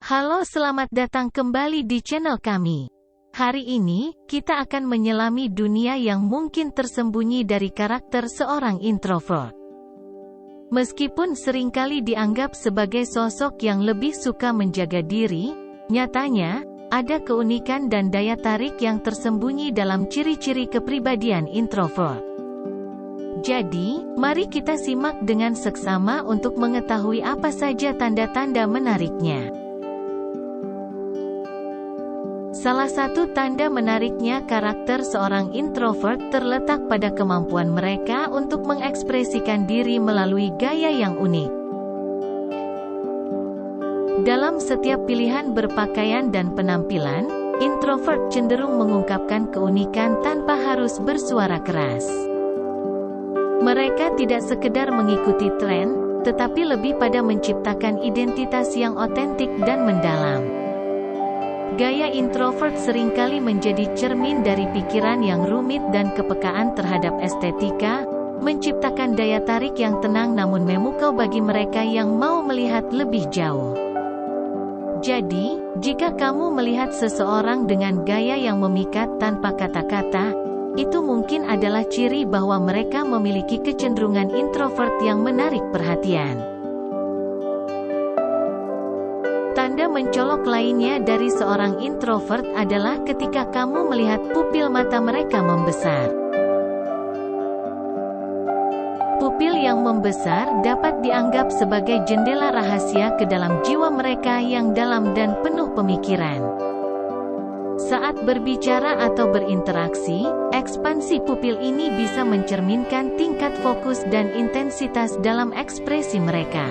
Halo, selamat datang kembali di channel kami. Hari ini, kita akan menyelami dunia yang mungkin tersembunyi dari karakter seorang introvert. Meskipun seringkali dianggap sebagai sosok yang lebih suka menjaga diri, nyatanya, ada keunikan dan daya tarik yang tersembunyi dalam ciri-ciri kepribadian introvert. Jadi, mari kita simak dengan seksama untuk mengetahui apa saja tanda-tanda menariknya. Salah satu tanda menariknya karakter seorang introvert terletak pada kemampuan mereka untuk mengekspresikan diri melalui gaya yang unik. Dalam setiap pilihan berpakaian dan penampilan, introvert cenderung mengungkapkan keunikan tanpa harus bersuara keras. Mereka tidak sekedar mengikuti tren, tetapi lebih pada menciptakan identitas yang otentik dan mendalam. Gaya introvert seringkali menjadi cermin dari pikiran yang rumit dan kepekaan terhadap estetika, menciptakan daya tarik yang tenang namun memukau bagi mereka yang mau melihat lebih jauh. Jadi, jika kamu melihat seseorang dengan gaya yang memikat tanpa kata-kata, itu mungkin adalah ciri bahwa mereka memiliki kecenderungan introvert yang menarik perhatian. Tanda mencolok lainnya dari seorang introvert adalah ketika kamu melihat pupil mata mereka membesar. Pupil yang membesar dapat dianggap sebagai jendela rahasia ke dalam jiwa mereka yang dalam dan penuh pemikiran. Saat berbicara atau berinteraksi, ekspansi pupil ini bisa mencerminkan tingkat fokus dan intensitas dalam ekspresi mereka.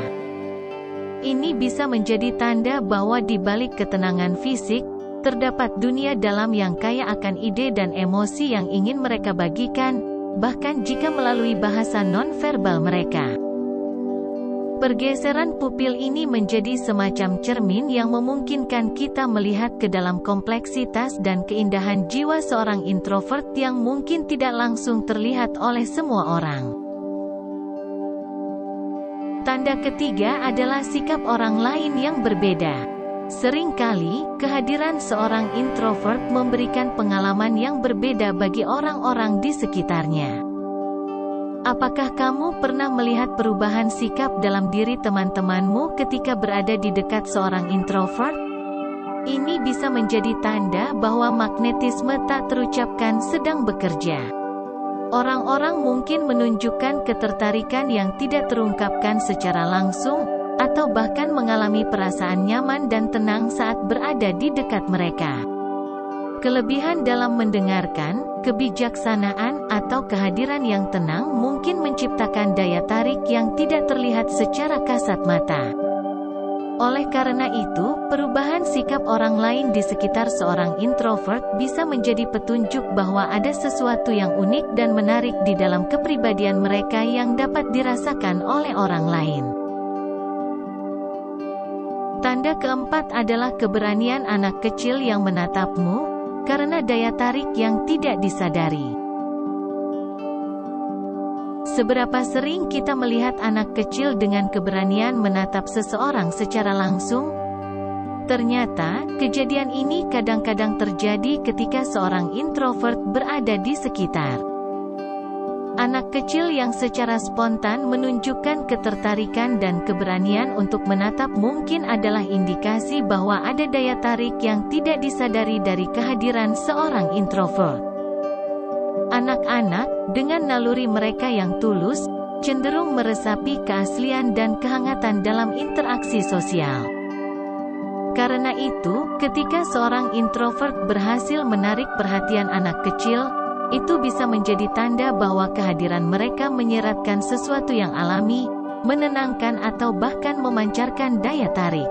Ini bisa menjadi tanda bahwa di balik ketenangan fisik, terdapat dunia dalam yang kaya akan ide dan emosi yang ingin mereka bagikan, bahkan jika melalui bahasa non-verbal mereka. Pergeseran pupil ini menjadi semacam cermin yang memungkinkan kita melihat ke dalam kompleksitas dan keindahan jiwa seorang introvert yang mungkin tidak langsung terlihat oleh semua orang. Tanda ketiga adalah sikap orang lain yang berbeda. Seringkali, kehadiran seorang introvert memberikan pengalaman yang berbeda bagi orang-orang di sekitarnya. Apakah kamu pernah melihat perubahan sikap dalam diri teman-temanmu ketika berada di dekat seorang introvert? Ini bisa menjadi tanda bahwa magnetisme tak terucapkan sedang bekerja. Orang-orang mungkin menunjukkan ketertarikan yang tidak terungkapkan secara langsung, atau bahkan mengalami perasaan nyaman dan tenang saat berada di dekat mereka. Kelebihan dalam mendengarkan, kebijaksanaan, atau kehadiran yang tenang mungkin menciptakan daya tarik yang tidak terlihat secara kasat mata. Oleh karena itu, perubahan sikap orang lain di sekitar seorang introvert bisa menjadi petunjuk bahwa ada sesuatu yang unik dan menarik di dalam kepribadian mereka yang dapat dirasakan oleh orang lain. Tanda keempat adalah keberanian anak kecil yang menatapmu, karena daya tarik yang tidak disadari. Seberapa sering kita melihat anak kecil dengan keberanian menatap seseorang secara langsung? Ternyata, kejadian ini kadang-kadang terjadi ketika seorang introvert berada di sekitar. Anak kecil yang secara spontan menunjukkan ketertarikan dan keberanian untuk menatap mungkin adalah indikasi bahwa ada daya tarik yang tidak disadari dari kehadiran seorang introvert. Anak-anak, dengan naluri mereka yang tulus, cenderung meresapi keaslian dan kehangatan dalam interaksi sosial. Karena itu, ketika seorang introvert berhasil menarik perhatian anak kecil, itu bisa menjadi tanda bahwa kehadiran mereka menyeratkan sesuatu yang alami, menenangkan atau bahkan memancarkan daya tarik.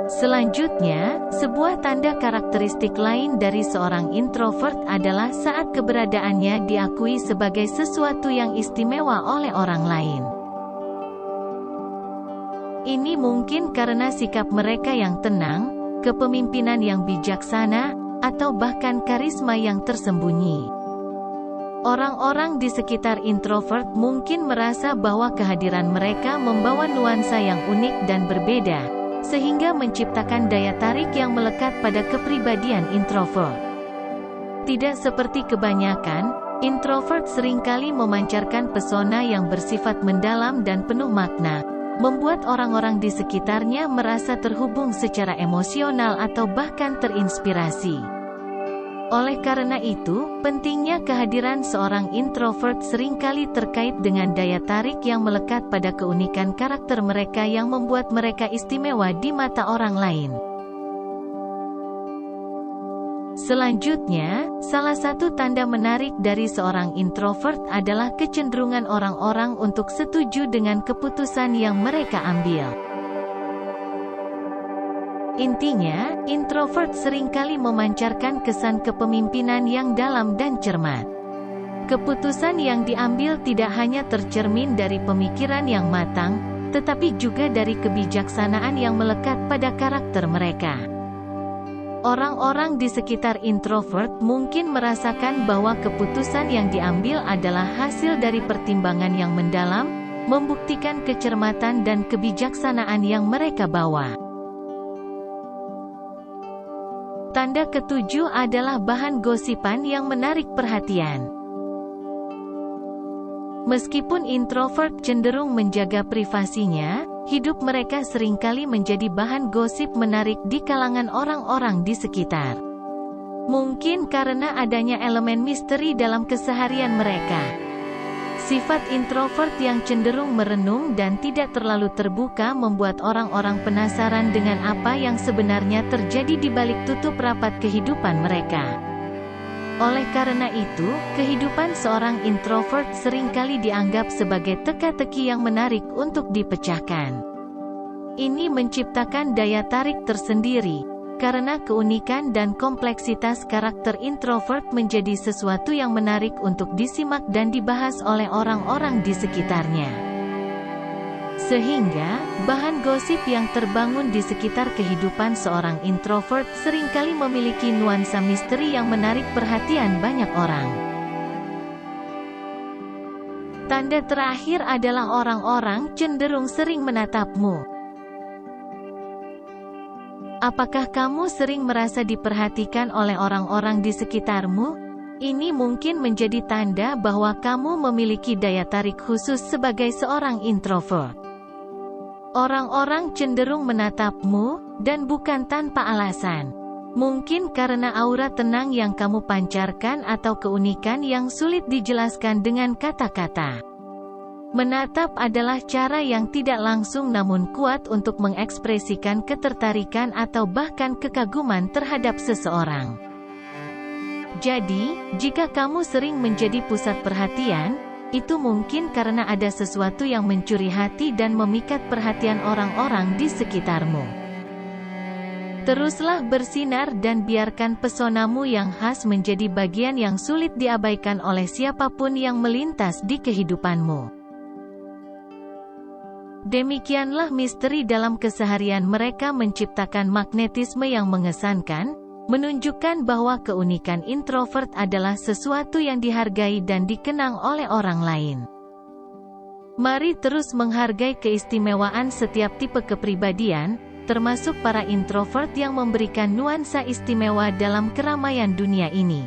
Selanjutnya, sebuah tanda karakteristik lain dari seorang introvert adalah saat keberadaannya diakui sebagai sesuatu yang istimewa oleh orang lain. Ini mungkin karena sikap mereka yang tenang, kepemimpinan yang bijaksana, atau bahkan karisma yang tersembunyi. Orang-orang di sekitar introvert mungkin merasa bahwa kehadiran mereka membawa nuansa yang unik dan berbeda, sehingga menciptakan daya tarik yang melekat pada kepribadian introvert. Tidak seperti kebanyakan, introvert seringkali memancarkan pesona yang bersifat mendalam dan penuh makna, membuat orang-orang di sekitarnya merasa terhubung secara emosional atau bahkan terinspirasi. Oleh karena itu, pentingnya kehadiran seorang introvert seringkali terkait dengan daya tarik yang melekat pada keunikan karakter mereka yang membuat mereka istimewa di mata orang lain. Selanjutnya, salah satu tanda menarik dari seorang introvert adalah kecenderungan orang-orang untuk setuju dengan keputusan yang mereka ambil. Intinya, introvert seringkali memancarkan kesan kepemimpinan yang dalam dan cermat. Keputusan yang diambil tidak hanya tercermin dari pemikiran yang matang, tetapi juga dari kebijaksanaan yang melekat pada karakter mereka. Orang-orang di sekitar introvert mungkin merasakan bahwa keputusan yang diambil adalah hasil dari pertimbangan yang mendalam, membuktikan kecermatan dan kebijaksanaan yang mereka bawa. Tanda ketujuh adalah bahan gosipan yang menarik perhatian. Meskipun introvert cenderung menjaga privasinya, hidup mereka seringkali menjadi bahan gosip menarik di kalangan orang-orang di sekitar. Mungkin karena adanya elemen misteri dalam keseharian mereka. Sifat introvert yang cenderung merenung dan tidak terlalu terbuka membuat orang-orang penasaran dengan apa yang sebenarnya terjadi di balik tutup rapat kehidupan mereka. Oleh karena itu, kehidupan seorang introvert seringkali dianggap sebagai teka-teki yang menarik untuk dipecahkan. Ini menciptakan daya tarik tersendiri, karena keunikan dan kompleksitas karakter introvert menjadi sesuatu yang menarik untuk disimak dan dibahas oleh orang-orang di sekitarnya. Sehingga, bahan gosip yang terbangun di sekitar kehidupan seorang introvert seringkali memiliki nuansa misteri yang menarik perhatian banyak orang. Tanda terakhir adalah orang-orang cenderung sering menatapmu. Apakah kamu sering merasa diperhatikan oleh orang-orang di sekitarmu? Ini mungkin menjadi tanda bahwa kamu memiliki daya tarik khusus sebagai seorang introvert. Orang-orang cenderung menatapmu, dan bukan tanpa alasan. Mungkin karena aura tenang yang kamu pancarkan atau keunikan yang sulit dijelaskan dengan kata-kata. Menatap adalah cara yang tidak langsung namun kuat untuk mengekspresikan ketertarikan atau bahkan kekaguman terhadap seseorang. Jadi, jika kamu sering menjadi pusat perhatian, itu mungkin karena ada sesuatu yang mencuri hati dan memikat perhatian orang-orang di sekitarmu. Teruslah bersinar dan biarkan pesonamu yang khas menjadi bagian yang sulit diabaikan oleh siapapun yang melintas di kehidupanmu. Demikianlah misteri dalam keseharian mereka menciptakan magnetisme yang mengesankan, menunjukkan bahwa keunikan introvert adalah sesuatu yang dihargai dan dikenang oleh orang lain. Mari terus menghargai keistimewaan setiap tipe kepribadian, termasuk para introvert yang memberikan nuansa istimewa dalam keramaian dunia ini.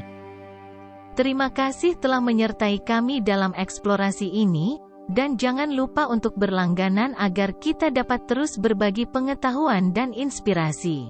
Terima kasih telah menyertai kami dalam eksplorasi ini. Dan jangan lupa untuk berlangganan agar kita dapat terus berbagi pengetahuan dan inspirasi.